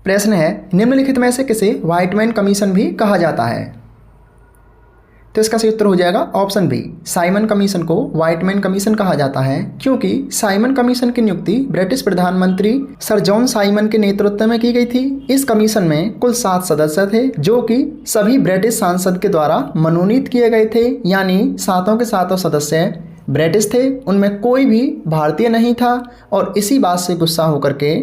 प्रश्न है, निम्नलिखित में से किसे व्हाइटमैन कमीशन भी कहा जाता है? तो इसका सही उत्तर हो जाएगा ऑप्शन बी, साइमन कमीशन को व्हाइटमैन कमीशन कहा जाता है, क्योंकि साइमन कमीशन की नियुक्ति ब्रिटिश प्रधानमंत्री सर जॉन साइमन के नेतृत्व में की गई थी। इस कमीशन में कुल 7 सदस्य थे, जो कि सभी ब्रिटिश सांसद के द्वारा मनोनीत किए गए थे, यानी सातों के सातों सदस्य ब्रिटिश थे, उनमें कोई भी भारतीय नहीं था। और इसी बात से गुस्सा होकर के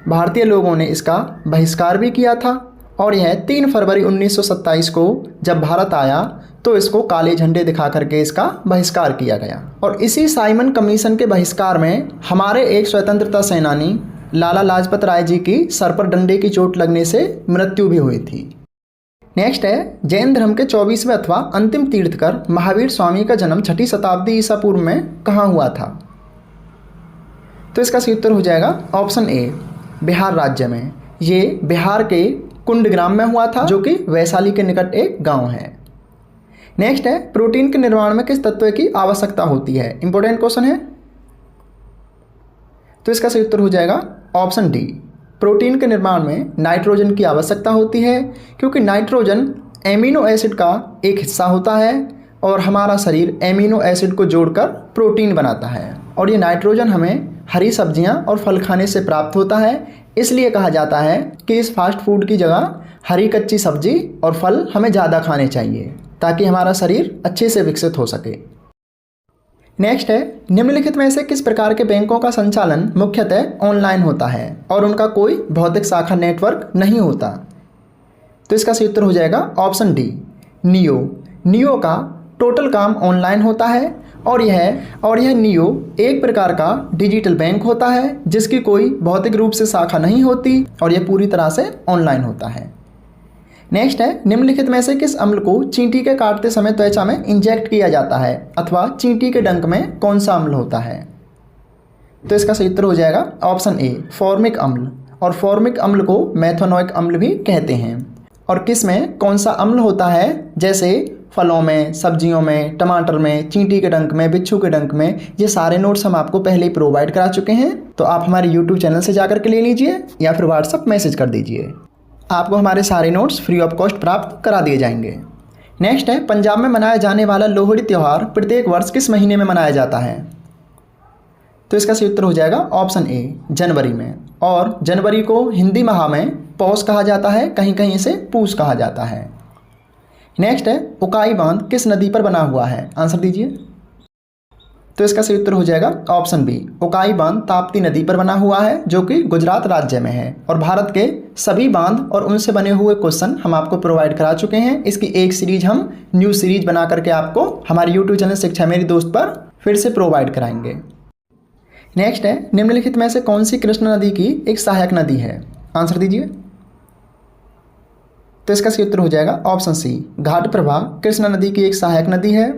भारतीय लोगों ने इसका बहिष्कार भी किया था और यह 3 फरवरी 1927 को जब भारत आया तो इसको काले झंडे दिखा करके इसका बहिष्कार किया गया। और इसी साइमन कमीशन के बहिष्कार में हमारे एक स्वतंत्रता सेनानी लाला लाजपत राय जी की सर पर डंडे की चोट लगने से मृत्यु भी हुई थी। नेक्स्ट है, जैन धर्म के 24वें अथवा अंतिम तीर्थकर महावीर स्वामी का जन्म 6ठी शताब्दी ईसा पूर्व में कहाँ हुआ था? तो इसका सही उत्तर हो जाएगा ऑप्शन ए, बिहार राज्य में। ये बिहार के कुंडग्राम में हुआ था, जो कि वैशाली के निकट एक गांव है। नेक्स्ट है, प्रोटीन के निर्माण में किस तत्व की आवश्यकता होती है? इंपॉर्टेंट क्वेश्चन है। तो इसका सही उत्तर हो जाएगा ऑप्शन डी, प्रोटीन के निर्माण में नाइट्रोजन की आवश्यकता होती है, क्योंकि नाइट्रोजन एमिनो एसिड का एक हिस्सा होता है और हमारा शरीर एमिनो एसिड को जोड़कर प्रोटीन बनाता है। और ये नाइट्रोजन हमें हरी सब्जियां और फल खाने से प्राप्त होता है। इसलिए कहा जाता है कि इस फास्ट फूड की जगह हरी कच्ची सब्जी और फल हमें ज़्यादा खाने चाहिए, ताकि हमारा शरीर अच्छे से विकसित हो सके। नेक्स्ट है, निम्नलिखित में से किस प्रकार के बैंकों का संचालन मुख्यतः ऑनलाइन होता है और उनका कोई भौतिक शाखा नेटवर्क नहीं होता? तो इसका सही उत्तर हो जाएगा ऑप्शन डी, नियो। नियो का टोटल काम ऑनलाइन होता है और यह नियो एक प्रकार का डिजिटल बैंक होता है, जिसकी कोई भौतिक रूप से शाखा नहीं होती और यह पूरी तरह से ऑनलाइन होता है। नेक्स्ट है, निम्नलिखित में से किस अम्ल को चींटी के काटते समय त्वचा में इंजेक्ट किया जाता है अथवा चींटी के डंक में कौन सा अम्ल होता है? तो इसका सही उत्तर हो जाएगा ऑप्शन ए, फॉर्मिक अम्ल। और फॉर्मिक अम्ल को मेथोनोइक अम्ल भी कहते हैं। और किस में कौन सा अम्ल होता है, जैसे फलों में, सब्जियों में, टमाटर में, चींटी के डंक में, बिच्छू के डंक में, ये सारे नोट्स हम आपको पहले ही प्रोवाइड करा चुके हैं। तो आप हमारे यूट्यूब चैनल से जाकर के ले लीजिए या फिर व्हाट्सअप मैसेज कर दीजिए, आपको हमारे सारे नोट्स फ्री ऑफ कॉस्ट प्राप्त करा दिए जाएंगे। नेक्स्ट है, पंजाब में मनाया जाने वाला लोहड़ी त्यौहार प्रत्येक वर्ष किस महीने में मनाया जाता है? तो इसका सही उत्तर हो जाएगा ऑप्शन ए, जनवरी में। और जनवरी को हिंदी माह में पौष कहा जाता है, कहीं कहीं इसे पूष कहा जाता है। नेक्स्ट है, उकाई बांध किस नदी पर बना हुआ है? आंसर दीजिए। तो इसका सही उत्तर हो जाएगा ऑप्शन बी, उकाई बांध ताप्ती नदी पर बना हुआ है, जो कि गुजरात राज्य में है। और भारत के सभी बांध और उनसे बने हुए क्वेश्चन हम आपको प्रोवाइड करा चुके हैं। इसकी एक सीरीज हम न्यू सीरीज बना करके आपको हमारे यूट्यूब चैनल शिक्षा मेरी दोस्त पर फिर से प्रोवाइड कराएंगे। नेक्स्ट है, निम्नलिखित में से कौन सी कृष्णा नदी की एक सहायक नदी है? आंसर दीजिए। तो इसका सही उत्तर हो जाएगा ऑप्शन सी, घाट प्रभा कृष्णा नदी की एक सहायक नदी है।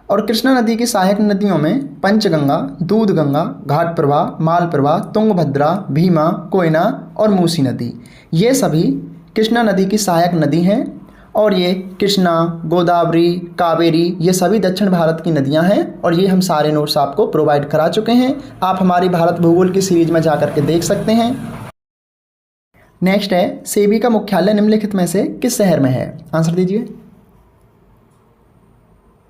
और कृष्णा नदी की सहायक नदियों में पंचगंगा, दूधगंगा, घाट प्रभा, मालप्रभा, तुंगभद्रा, भीमा, कोयना और मूसी नदी, ये सभी कृष्णा नदी की सहायक नदी हैं। और ये कृष्णा, गोदावरी, कावेरी, ये सभी दक्षिण भारत की नदियां हैं। और ये हम सारे नोट्स आपको प्रोवाइड करा चुके हैं, आप हमारी भारत भूगोल की सीरीज में जा करके देख सकते हैं। नेक्स्ट है, सेबी का मुख्यालय निम्नलिखित में से किस शहर में है? आंसर दीजिए।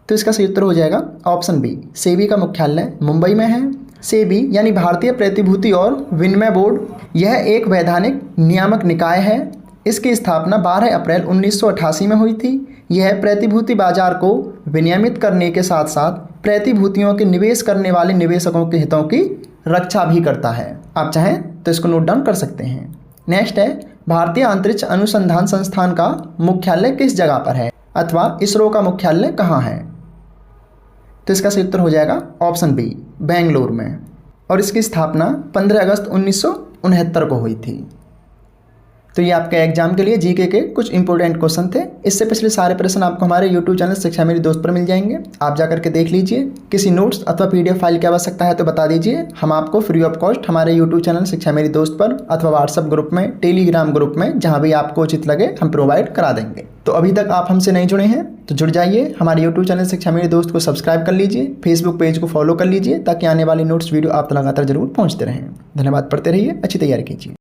तो इसका सही उत्तर हो जाएगा ऑप्शन बी, सेबी का मुख्यालय मुंबई में है। सेबी यानी भारतीय प्रतिभूति और विनिमय बोर्ड, यह एक वैधानिक नियामक निकाय है। इसकी स्थापना 12 अप्रैल 1988 में हुई थी। यह प्रतिभूति बाजार को विनियमित करने के साथ साथ प्रतिभूतियों के निवेश करने वाले निवेशकों के हितों की रक्षा भी करता है। आप चाहें तो इसको नोट डाउन कर सकते हैं। नेक्स्ट है, भारतीय अंतरिक्ष अनुसंधान संस्थान का मुख्यालय किस जगह पर है अथवा इसरो का मुख्यालय कहाँ है? तो इसका सही उत्तर हो जाएगा ऑप्शन बी, बेंगलोर में। और इसकी स्थापना 15 अगस्त 1969 को हुई थी। तो ये आपके एग्जाम के लिए जीके के कुछ इंपॉर्टेंट क्वेश्चन थे। इससे पिछले सारे प्रश्न आपको हमारे यूट्यूब चैनल शिक्षा मेरी दोस्त पर मिल जाएंगे, आप जाकर के देख लीजिए। किसी नोट्स अथवा पीडीएफ फाइल की आवश्यकता है तो बता दीजिए, हम आपको फ्री ऑफ कॉस्ट हमारे यूट्यूब चैनल शिक्षा मेरी दोस्त पर अथवा व्हाट्सअप ग्रुप में, टेलीग्राम ग्रुप में, जहाँ भी आपको उचित लगे हम प्रोवाइड करा देंगे। तो अभी तक आप हमसे नहीं जुड़े हैं तो जुड़ जाइए, हमारे यूट्यूब चैनल शिक्षा मेरी दोस्त को सब्सक्राइब कर लीजिए, फेसबुक पेज को फॉलो कर लीजिए, ताकि आने वाली नोट्स वीडियो आप तक लगातार जरूर पहुँचते रहें। धन्यवाद, पढ़ते रहिए, अच्छी तैयारी कीजिए।